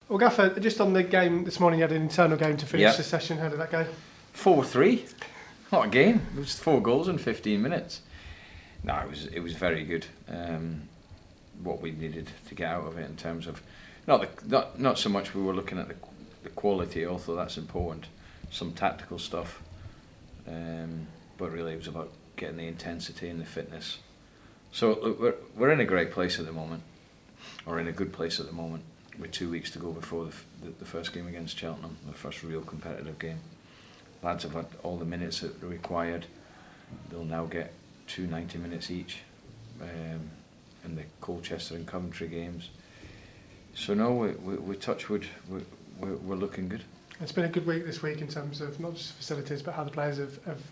Well, Gaffer, just on the game this morning, you had an internal game to finish the session. How did that go? 4-3. What a game. It was 4 goals in 15 minutes. No, it was very good. What we needed to get out of it in terms of not so much we were looking at the quality, although that's important, some tactical stuff, but really it was about getting the intensity and the fitness. So look, we're in a great place at the moment, or in a good place at the moment, with 2 weeks to go before the first game against Cheltenham, the first real competitive game. Lads have had all the minutes that are required. They'll now get 2 90 minutes each in the Colchester and Coventry games. So no, we touch wood, we're looking good. It's been a good week this week in terms of not just facilities, but how the players have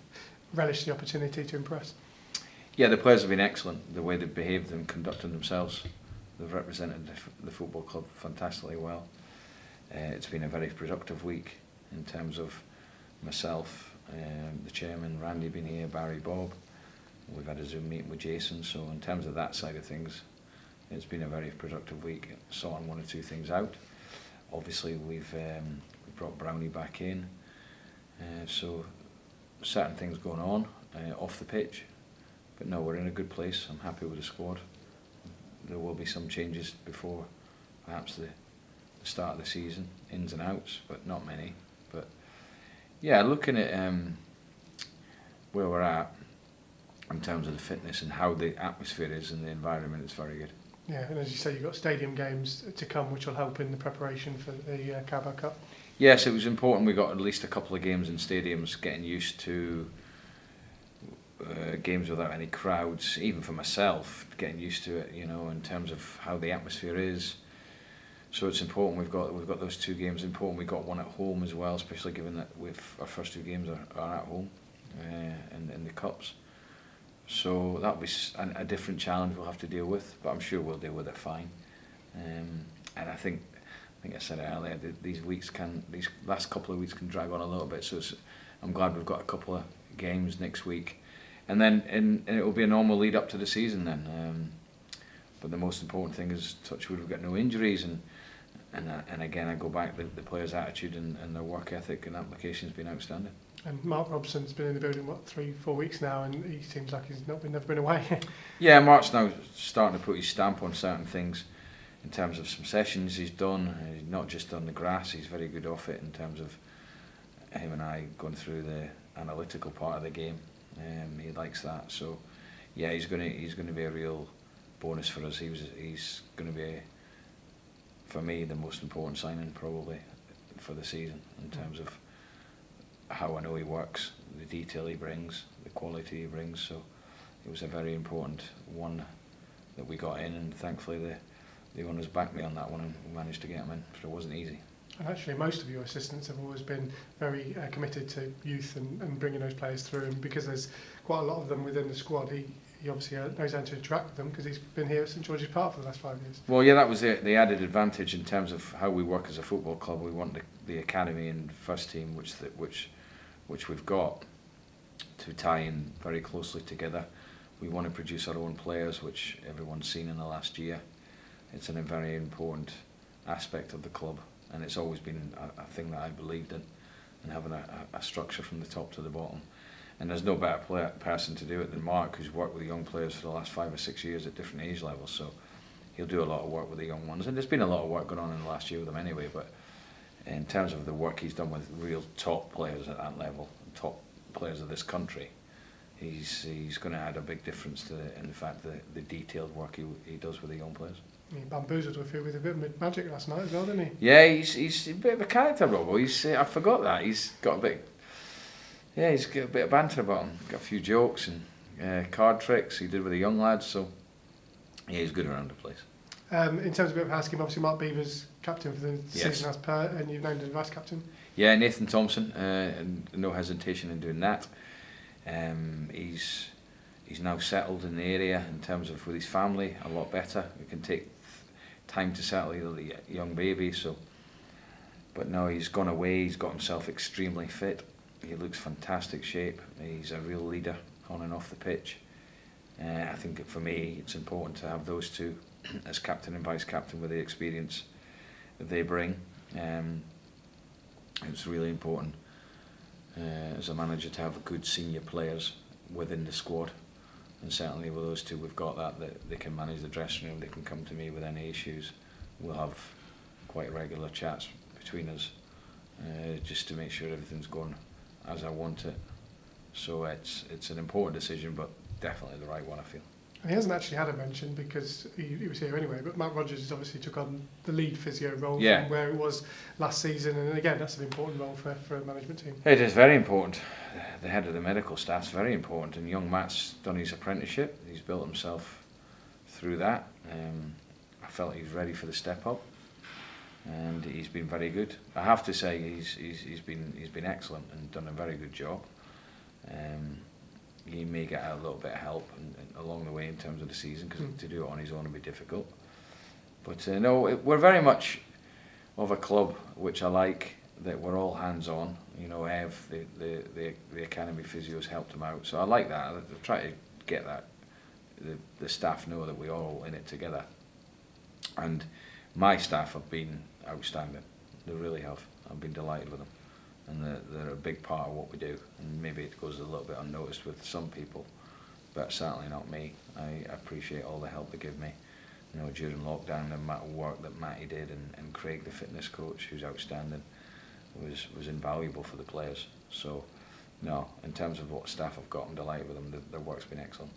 relished the opportunity to impress. Yeah, the players have been excellent. The way they've behaved and conducted themselves, they've represented the football club fantastically well. It's been a very productive week in terms of myself, the chairman, Randy been here, Barry, Bob. We've had a Zoom meeting with Jason, so in terms of that side of things, it's been a very productive week. Sorting 1 or 2 things out. Obviously, we've brought Brownie back in, so certain things going on off the pitch. But no, we're in a good place. I'm happy with the squad. There will be some changes before perhaps the start of the season, ins and outs, but not many. But yeah, looking at where we're at in terms of the fitness and how the atmosphere is and the environment, it's very good. Yeah, and as you say, you've got stadium games to come, which will help in the preparation for the Carabao Cup. Yes, it was important we got at least a couple of games in stadiums, getting used to games without any crowds, even for myself, getting used to it, in terms of how the atmosphere is. So it's important we've got those 2 games. Important we got one at home as well, especially given that our first 2 games are at home in the cups. So that'll be a different challenge we'll have to deal with, but I'm sure we'll deal with it fine. And I think I said it earlier, these last couple of weeks can drag on a little bit. So I'm glad we've got a couple of games next week, and then and it will be a normal lead up to the season then. But the most important thing is, touch wood, we've got no injuries, and again I go back, the players' attitude and their work ethic and application has been outstanding. And Mark Robson's been in the building, 3-4 weeks now, and he seems like he's never been away. Yeah, Mark's now starting to put his stamp on certain things in terms of some sessions he's done. He's not just on the grass, he's very good off it in terms of him and I going through the analytical part of the game. He likes that, so yeah, he's going to be a real bonus for us. He's going to be, for me, the most important signing probably for the season in terms of how I know he works, the detail he brings, the quality he brings. So it was a very important one that we got in, and thankfully the owners backed me on that one and we managed to get him in, so it wasn't easy. And actually most of your assistants have always been very committed to youth and bringing those players through, and because there's quite a lot of them within the squad, he obviously knows how to interact with them because he's been here at St George's Park for the last 5 years. Well, yeah, that was the added advantage in terms of how we work as a football club. We want the academy and first team, which we've got, to tie in very closely together. We want to produce our own players, which everyone's seen in the last year. It's a very important aspect of the club, and it's always been a thing that I believed in, and having a structure from the top to the bottom. And there's no better person to do it than Mark, who's worked with young players for the last 5 or 6 years at different age levels. So he'll do a lot of work with the young ones, and there's been a lot of work going on in the last year with them anyway. But in terms of the work he's done with real top players at that level, top players of this country, he's going to add a big difference to in fact the detailed work he does with the young players. He bamboozled with a bit of magic last night as well, didn't he? Yeah, he's a bit of a character, Robbo. I forgot that. He's got a bit of banter about him. Got a few jokes and card tricks he did with the young lads. So yeah, he's good around the place. In terms of a bit of housekeeping, obviously Mark Beaver's captain for the season as per, and you've named him vice captain. Yeah, Nathan Thompson, and no hesitation in doing that. He's now settled in the area in terms of with his family a lot better. It can take time to settle the young baby, but no, he's gone away. He's got himself extremely fit. He looks fantastic shape. He's a real leader on and off the pitch. I think for me it's important to have those two as captain and vice captain with the experience they bring. It's really important as a manager to have good senior players within the squad, and certainly with those two we've got that they can manage the dressing room, they can come to me with any issues. We'll have quite regular chats between us just to make sure everything's going as I want it. So it's an important decision, but definitely the right one, I feel. And he hasn't actually had a mention because he was here anyway, but Matt Rogers has obviously took on the lead physio role from where it was last season, and again that's an important role for a management team. It is very important. The head of the medical staff's very important, and young Matt's done his apprenticeship. He's built himself through that. I felt he was ready for the step up, and he's been very good. I have to say he's been excellent and done a very good job. He may get a little bit of help along the way in terms of the season, because to do it on his own would be difficult. But no, we're very much of a club which I like, that we're all hands on. You know, the academy physios helped him out, so I like that. I try to get that. The staff know that we're all in it together, and my staff have been outstanding. They really have. I've been delighted with them. And they're a big part of what we do, and maybe it goes a little bit unnoticed with some people, but certainly not me. I appreciate all the help they give me. You know, during lockdown, the amount of work that Matty did, and Craig, the fitness coach, who's outstanding, was invaluable for the players. So, no, in terms of what staff I've got, I'm delighted with them. Their work's been excellent.